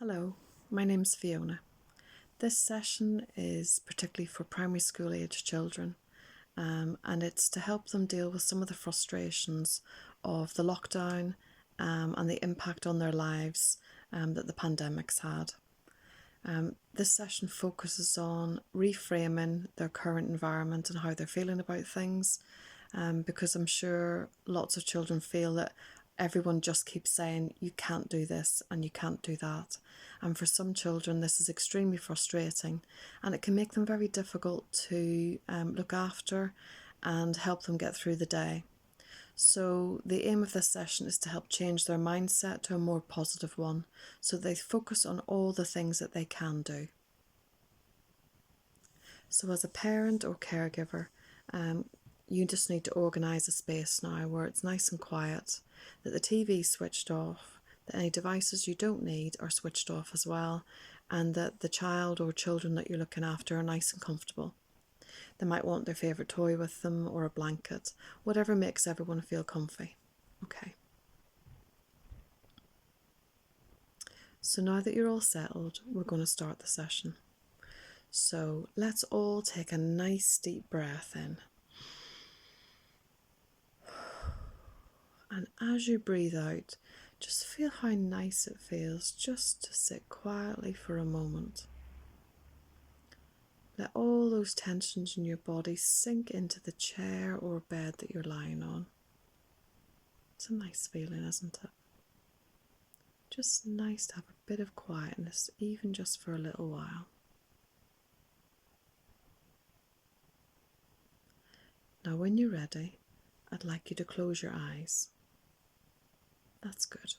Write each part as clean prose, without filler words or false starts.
Hello, my name's Fiona. This session is particularly for primary school age children, and it's to help them deal with some of the frustrations of the lockdown and the impact on their lives that the pandemic's had. This session focuses on reframing their current environment and how they're feeling about things, because I'm sure lots of children feel that everyone just keeps saying you can't do this and you can't do that. And for some children, this is extremely frustrating, and it can make them very difficult to look after and help them get through the day. So, the aim of this session is to help change their mindset to a more positive one so they focus on all the things that they can do. So, as a parent or caregiver, you just need to organise a space now where it's nice and quiet, that the TV's switched off, that any devices you don't need are switched off as well, and that the child or children that you're looking after are nice and comfortable. They might want their favourite toy with them or a blanket, whatever makes everyone feel comfy. Okay. So now that you're all settled, we're going to start the session. So let's all take a nice deep breath in. And as you breathe out, just feel how nice it feels just to sit quietly for a moment. Let all those tensions in your body sink into the chair or bed that you're lying on. It's a nice feeling, isn't it? Just nice to have a bit of quietness, even just for a little while. Now, when you're ready, I'd like you to close your eyes. That's good.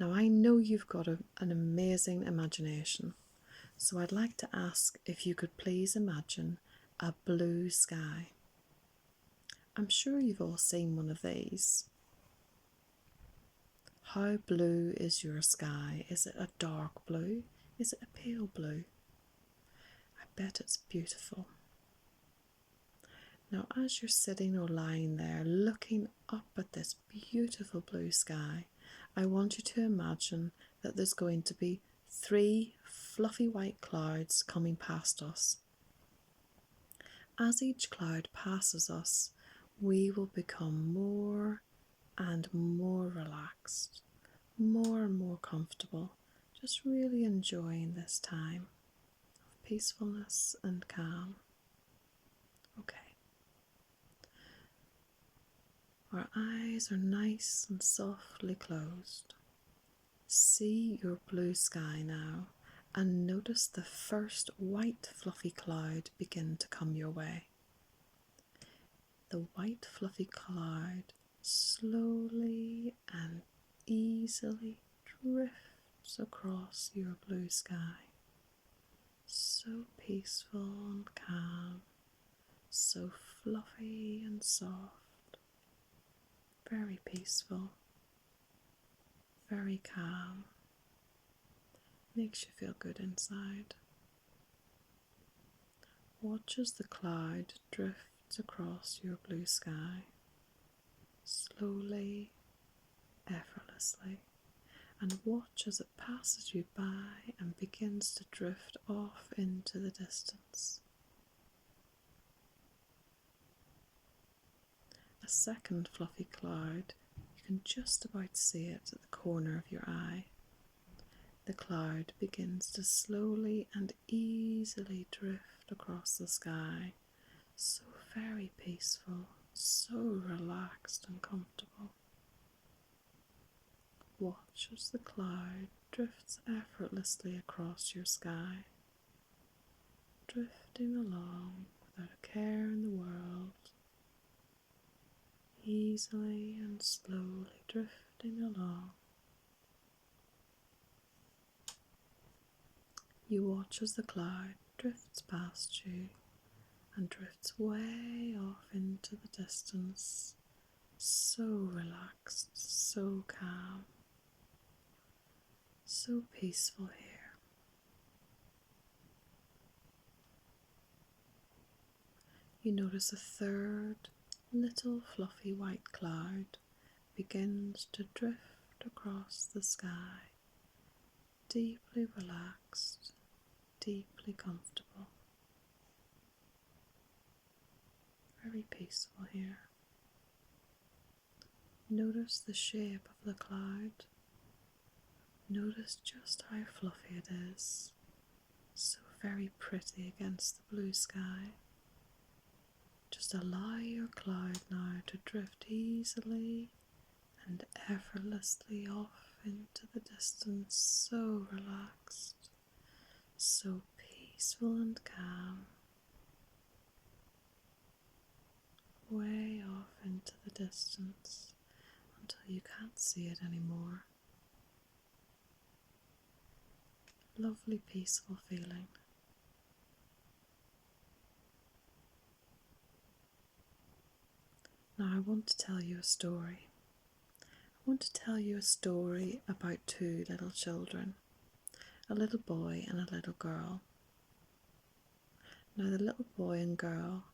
Now, I know you've got an amazing imagination, so I'd like to ask if you could please imagine a blue sky. I'm sure you've all seen one of these. How blue is your sky? Is it a dark blue? Is it a pale blue? I bet it's beautiful. Now, as you're sitting or lying there looking up at this beautiful blue sky, I want you to imagine that there's going to be 3 fluffy white clouds coming past us. As each cloud passes us, we will become more and more relaxed, more and more comfortable, just really enjoying this time of peacefulness and calm. Okay. Our eyes are nice and softly closed. See your blue sky now and notice the first white fluffy cloud begin to come your way. The white fluffy cloud slowly and easily drifts across your blue sky. So peaceful and calm, so fluffy and soft. Very peaceful, very calm, makes you feel good inside. Watch as the cloud drifts across your blue sky, slowly, effortlessly, and watch as it passes you by and begins to drift off into the distance. A second fluffy cloud, you can just about see it at the corner of your eye. The cloud begins to slowly and easily drift across the sky, so very peaceful, so relaxed and comfortable. Watch as the cloud drifts effortlessly across your sky, drifting along without a care in the world, easily and slowly drifting along. You watch as the cloud drifts past you and drifts way off into the distance, so relaxed, so calm, so peaceful here. You notice a third little fluffy white cloud begins to drift across the sky, deeply relaxed, deeply comfortable. Very peaceful here. Notice the shape of the cloud. Notice just how fluffy it is. So very pretty against the blue sky. Just allow your cloud now to drift easily and effortlessly off into the distance, so relaxed, so peaceful and calm, way off into the distance until you can't see it anymore. Lovely, peaceful feeling. Now I want to tell you a story. I want to tell you a story about two little children, a little boy and a little girl. Now the little boy and girl,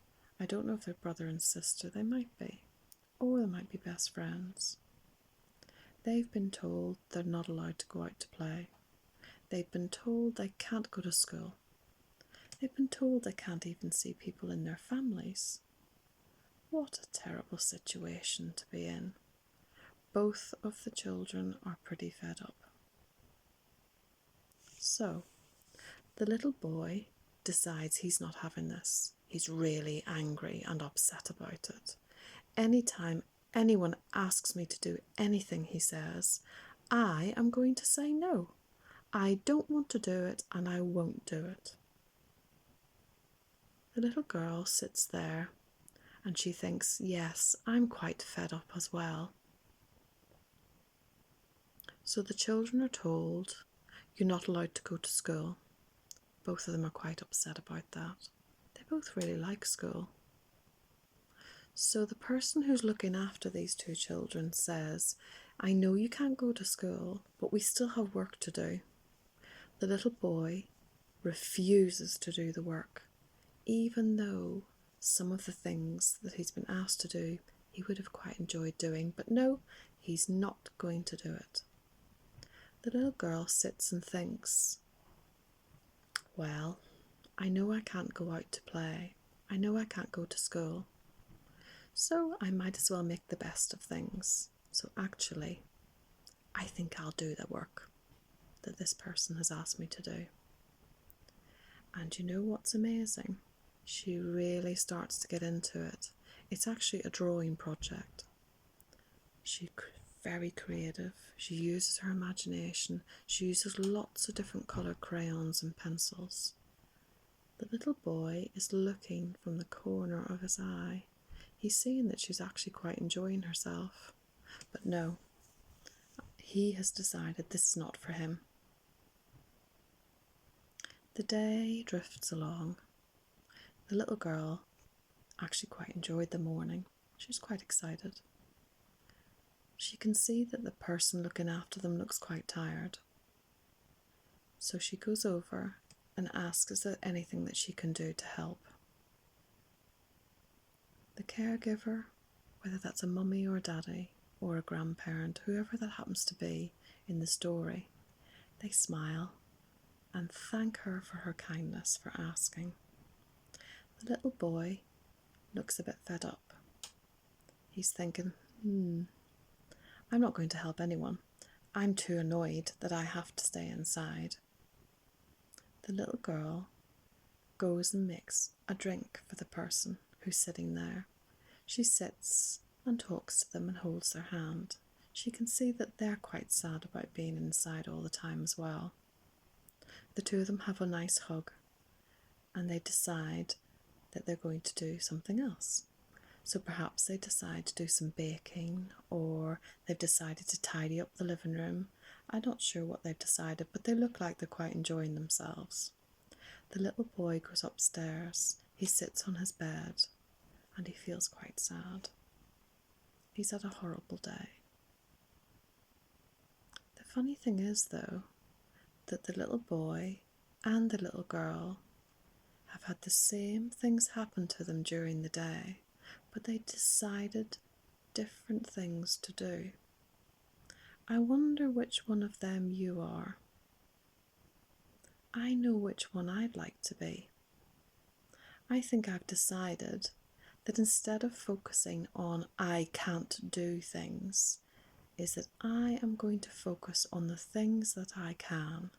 I don't know if they're brother and sister, they might be, or they might be best friends. They've been told they're not allowed to go out to play. They've been told they can't go to school. They've been told they can't even see people in their families. What a terrible situation to be in. Both of the children are pretty fed up. So, the little boy decides he's not having this. He's really angry and upset about it. Anytime anyone asks me to do anything, he says, I am going to say no. I don't want to do it and I won't do it. The little girl sits there and she thinks, yes, I'm quite fed up as well. So the children are told, you're not allowed to go to school. Both of them are quite upset about that. They both really like school. So the person who's looking after these two children says, I know you can't go to school, but we still have work to do. The little boy refuses to do the work, even though some of the things that he's been asked to do he would have quite enjoyed doing, but no, he's not going to do it. The little girl sits and thinks, well, I know I can't go out to play. I know I can't go to school. So I might as well make the best of things. So actually, I think I'll do the work that this person has asked me to do. And you know what's amazing? She really starts to get into it. It's actually a drawing project. She's very creative. She uses her imagination. She uses lots of different coloured crayons and pencils. The little boy is looking from the corner of his eye. He's seeing that she's actually quite enjoying herself. But no, he has decided this is not for him. The day drifts along. The little girl actually quite enjoyed the morning. She was quite excited. She can see that the person looking after them looks quite tired. So she goes over and asks, is there anything that she can do to help? The caregiver, whether that's a mummy or a daddy or a grandparent, whoever that happens to be in the story, they smile and thank her for her kindness for asking. The little boy looks a bit fed up. He's thinking, I'm not going to help anyone. I'm too annoyed that I have to stay inside. The little girl goes and makes a drink for the person who's sitting there. She sits and talks to them and holds their hand. She can see that they're quite sad about being inside all the time as well. The two of them have a nice hug and they decide that they're going to do something else. So perhaps they decide to do some baking, or they've decided to tidy up the living room. I'm not sure what they've decided, but they look like they're quite enjoying themselves. The little boy goes upstairs. He sits on his bed and he feels quite sad. He's had a horrible day. The funny thing is, though, that the little boy and the little girl have had the same things happen to them during the day, but they decided different things to do. I wonder which one of them you are. I know which one I'd like to be. I think I've decided that instead of focusing on I can't do things, is that I am going to focus on the things that I can.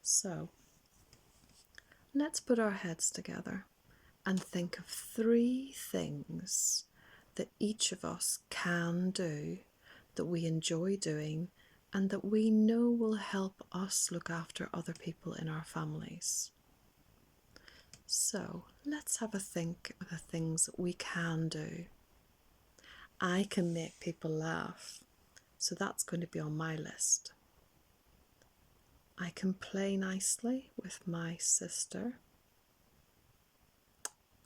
So, let's put our heads together and think of 3 things that each of us can do, that we enjoy doing, and that we know will help us look after other people in our families. So let's have a think of the things that we can do. I can make people laugh, so that's going to be on my list. I can play nicely with my sister,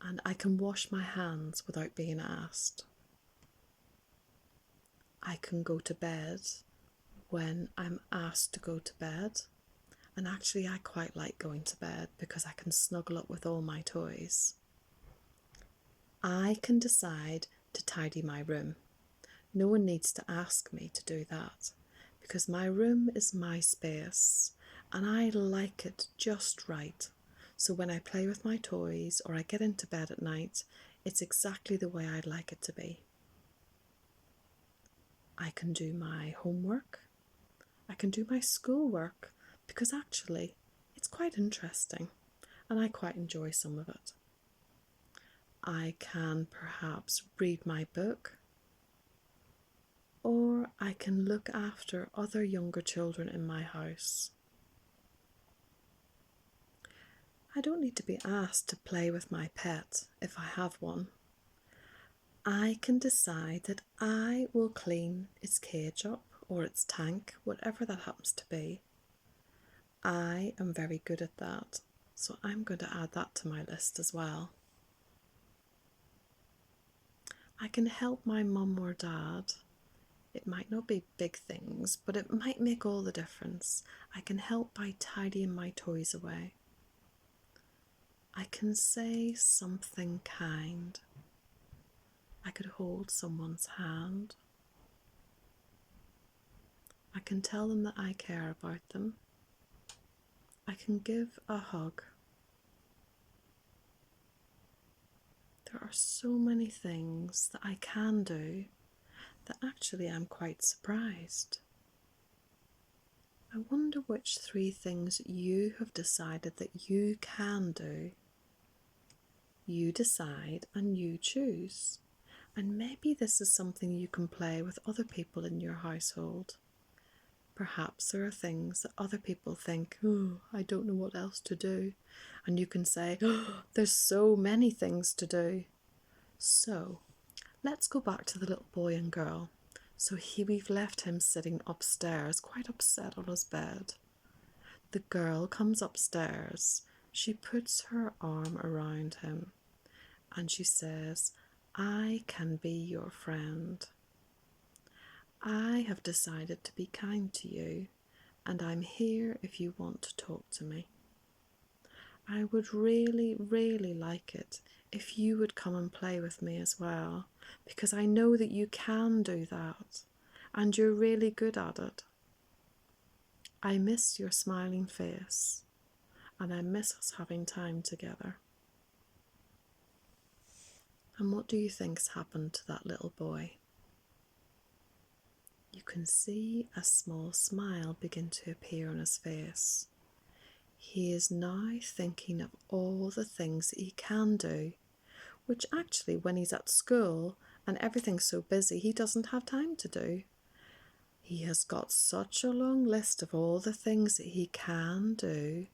and I can wash my hands without being asked. I can go to bed when I'm asked to go to bed, and actually I quite like going to bed because I can snuggle up with all my toys. I can decide to tidy my room. No one needs to ask me to do that because my room is my space and I like it just right. So when I play with my toys or I get into bed at night, it's exactly the way I'd like it to be. I can do my homework. I can do my schoolwork because actually it's quite interesting and I quite enjoy some of it. I can perhaps read my book, or I can look after other younger children in my house. I don't need to be asked to play with my pet if I have one. I can decide that I will clean its cage up or its tank, whatever that happens to be. I am very good at that, so I'm going to add that to my list as well. I can help my mum or dad. It might not be big things, but it might make all the difference. I can help by tidying my toys away. I can say something kind. I could hold someone's hand. I can tell them that I care about them. I can give a hug. There are so many things that I can do that actually I'm quite surprised. I wonder which 3 things you have decided that you can do. You decide and you choose. And maybe this is something you can play with other people in your household. Perhaps there are things that other people think, oh, I don't know what else to do. And you can say, oh, there's so many things to do. So let's go back to the little boy and girl. So we've left him sitting upstairs, quite upset on his bed. The girl comes upstairs. She puts her arm around him and she says, I can be your friend. I have decided to be kind to you, and I'm here if you want to talk to me. I would really, really like it if you would come and play with me as well, because I know that you can do that, and you're really good at it. I miss your smiling face, and I miss us having time together. And what do you think's happened to that little boy? You can see a small smile begin to appear on his face. He is now thinking of all the things that he can do, which actually when he's at school and everything's so busy, he doesn't have time to do. He has got such a long list of all the things that he can do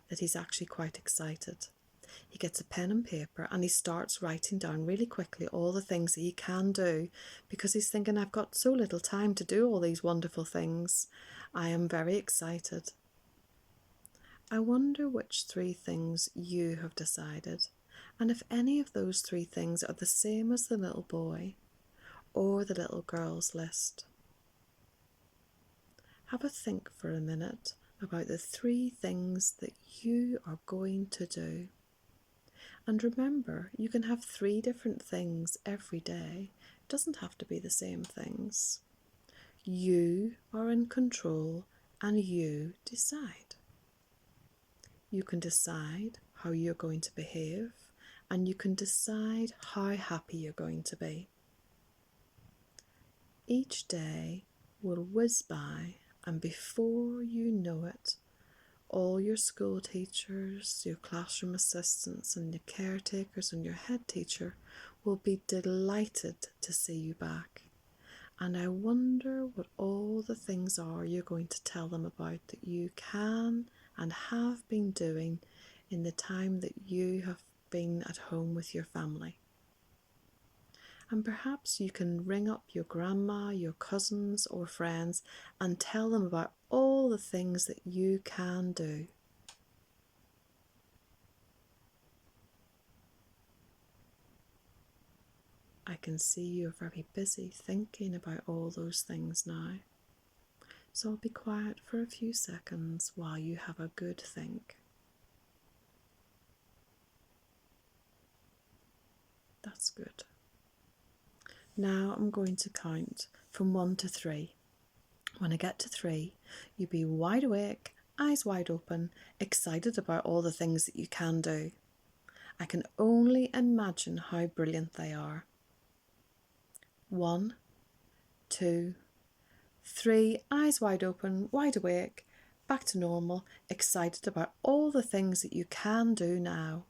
that he's actually quite excited. He gets a pen and paper and he starts writing down really quickly all the things that he can do because he's thinking, I've got so little time to do all these wonderful things. I am very excited. I wonder which 3 things you have decided, and if any of those 3 things are the same as the little boy or the little girl's list. Have a think for a minute about the 3 things that you are going to do. And remember, you can have 3 different things every day. It doesn't have to be the same things. You are in control and you decide. You can decide how you're going to behave, and you can decide how happy you're going to be. Each day will whiz by, and before you know it, all your school teachers, your classroom assistants, and your caretakers and your head teacher will be delighted to see you back. And I wonder what all the things are you're going to tell them about that you can and have been doing in the time that you have been at home with your family. And perhaps you can ring up your grandma, your cousins or friends and tell them about all the things that you can do. I can see you're very busy thinking about all those things now. So I'll be quiet for a few seconds while you have a good think. That's good. Now I'm going to count from 1 to 3. When I get to 3, you be wide awake, eyes wide open, excited about all the things that you can do. I can only imagine how brilliant they are. 1, 2, 3, eyes wide open, wide awake, back to normal, excited about all the things that you can do now.